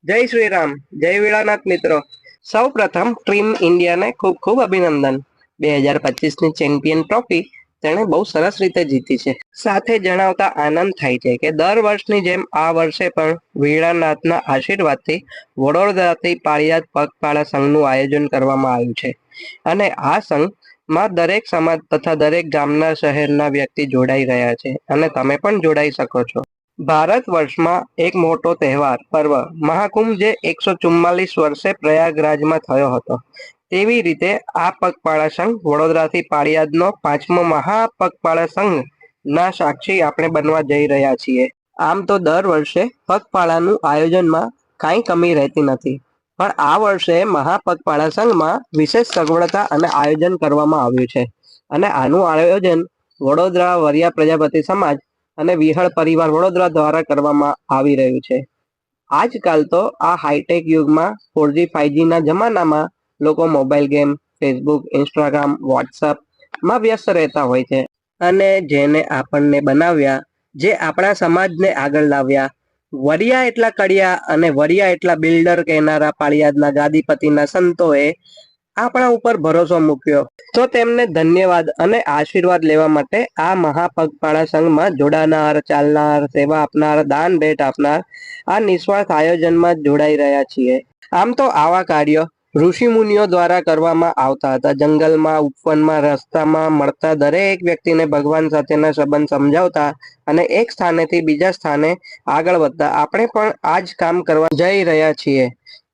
જય શ્રી રામ, જય વીળાનાથ મિત્રો. સૌ પ્રથમ ટીમ ઇન્ડિયાને ખૂબ ખૂબ અભિનંદન. 2025ની ચેમ્પિયન ટ્રોફી તેણે બહુ સરસ રીતે જીતી છે. સાથે જણાવતા આનંદ થાય છે કે દર વર્ષની જેમ આ વર્ષે પણ વીળાનાથના આશીર્વાદથી વડોદરાથી પાળિયાદ પગપાળા સંઘનું આયોજન કરવામાં આવ્યું છે. અને આ સંઘમાં દરેક સમાજ તથા દરેક ગામના શહેરના વ્યક્તિ જોડાઈ રહ્યા છે અને તમે પણ જોડાઈ શકો છો. ભારત વર્ષમાં એક મોટો તહેવાર પર્વ મહાકુંભ જે 144 વર્ષે પ્રયાગરાજમાં થયો હતો, તેવી રીતે આ પગપાળા સંઘ વડોદરાથી પાળિયાદનો 5મો મહાપગપાળા સંઘ ના સાક્ષી આપણે બનવા જઈ રહ્યા છીએ. આમ તો દર વર્ષે પગપાળાનું આયોજનમાં કાંઈ કમી રહેતી નથી, પણ આ વર્ષે મહાપગપાળા સંઘમાં વિશેષ સગવડતા અને આયોજન કરવામાં આવ્યું છે. અને આનું આયોજન વડોદરા વરિયા પ્રજાપતિ સમાજ અને વિહળ પરિવાર વડોદરા દ્વારા કરવામાં આવી રહ્યું છે. આજકાલ તો આ હાઈટેક યુગમાં 4G 5G ના જમાનામાં લોકો મોબાઈલ ગેમ, ફેસબુક, ઇન્સ્ટાગ્રામ, વોટ્સઅપમાં વ્યસ્ત રહેતા હોય છે. અને જેને આપણને બનાવ્યા, જે આપણા સમાજને આગળ લાવ્યા, વરિયા એટલા કડિયા અને વરિયા એટલા બિલ્ડર કહેનારા પાળિયાદના ગાદીપતિના સંતોએ આપણા ઉપર ભરોસો મૂક્યો, તો તેમને ધન્યવાદ અને આશીર્વાદ લેવા માટે આ મહાપગપાળા સંઘમાં જોડાનાર, ચાલનાર, સેવા આપનાર, દાન ભેટ આપનાર આ નિસ્વાર્થ આયોજનમાં જોડાઈ રહ્યા છીએ. આમ તો આવા કાર્યો ઋષિ મુનિઓ દ્વારા કરવામાં આવતા હતા. જંગલમાં, ઉપવનમાં, રસ્તામાં મળતા દરેક વ્યક્તિને ભગવાન સાથેના સંબંધ સમજાવતા અને એક સ્થાનેથી બીજા સ્થાને આગળ વધતા આપણે પણ આ જ કામ કરવા જઈ રહ્યા છીએ.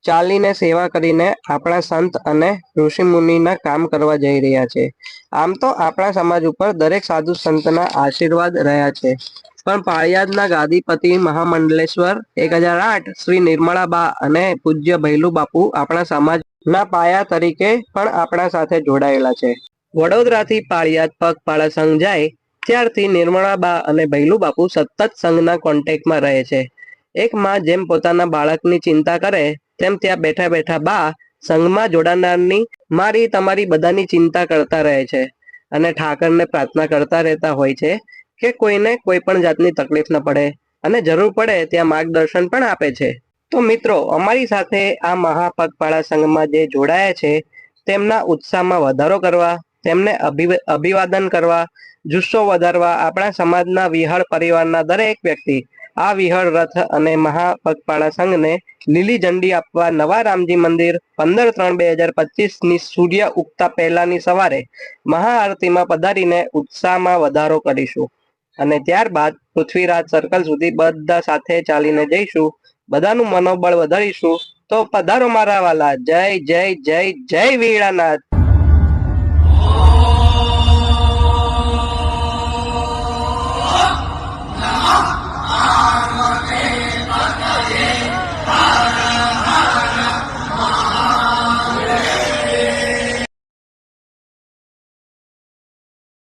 ચાલીને સેવા કરીને આપણા સંત અને ઋષિ મુનિના કામ કરવા જઈ રહ્યા છે. આમ તો આપણા સમાજ ઉપર દરેક સાધુ સંતના આશીર્વાદ રહ્યા છે, પણ પાળિયાદના ગાદીપતિ મહામંડલેશ્વર 1008 શ્રી નિર્મળાબા અને પૂજ્ય ભૈલું બાપુ આપણા સમાજના પાયા તરીકે પણ આપણા સાથે જોડાયેલા છે. વડોદરાથી પાળિયાદ પગપાળા સંઘ જાય ત્યારથી નિર્મળાબા અને ભૈલું બાપુ સતત સંઘના કોન્ટેક્ટમાં રહે છે. એક માં જેમ પોતાના બાળકની ચિંતા કરે તેમ ત્યાં બેઠા બેઠા બા સંઘમાં જોડાનારની મારી તમારી બધાની ચિંતા કરતા રહે છે અને ઠાકરને પ્રાર્થના કરતા રહેતા હોય છે કે કોઈને કોઈ પણ જાતની તકલીફ ન પડે અને જરૂર પડે ત્યાં માર્ગદર્શન પણ આપે છે. તો મિત્રો, અમારી સાથે આ મહાપગપાળા સંઘમાં જે જોડાયા છે તેમના ઉત્સાહમાં વધારો કરવા, તેમને અભિવાદન કરવા, જુસ્સો વધારવા આપણા સમાજના વિહળ પરિવારના દરેક વ્યક્તિ આ વિહળ રથ અને મહાપગપાળા સંઘને લીલી ઝંડી આપવા નવા રામજી મંદિર 15/3/2025ની સૂર્ય ઉગતા પહેલાની સવારે મહાઆરતીમાં પધારીને ઉત્સાહમાં વધારો કરીશું અને ત્યારબાદ પૃથ્વીરાજ સર્કલ સુધી બધા સાથે ચાલીને જઈશું. બધાનું મનોબળ વધારીશું. તો પધારો મારા વાલા. જય જય જય જય વીળાનાથ.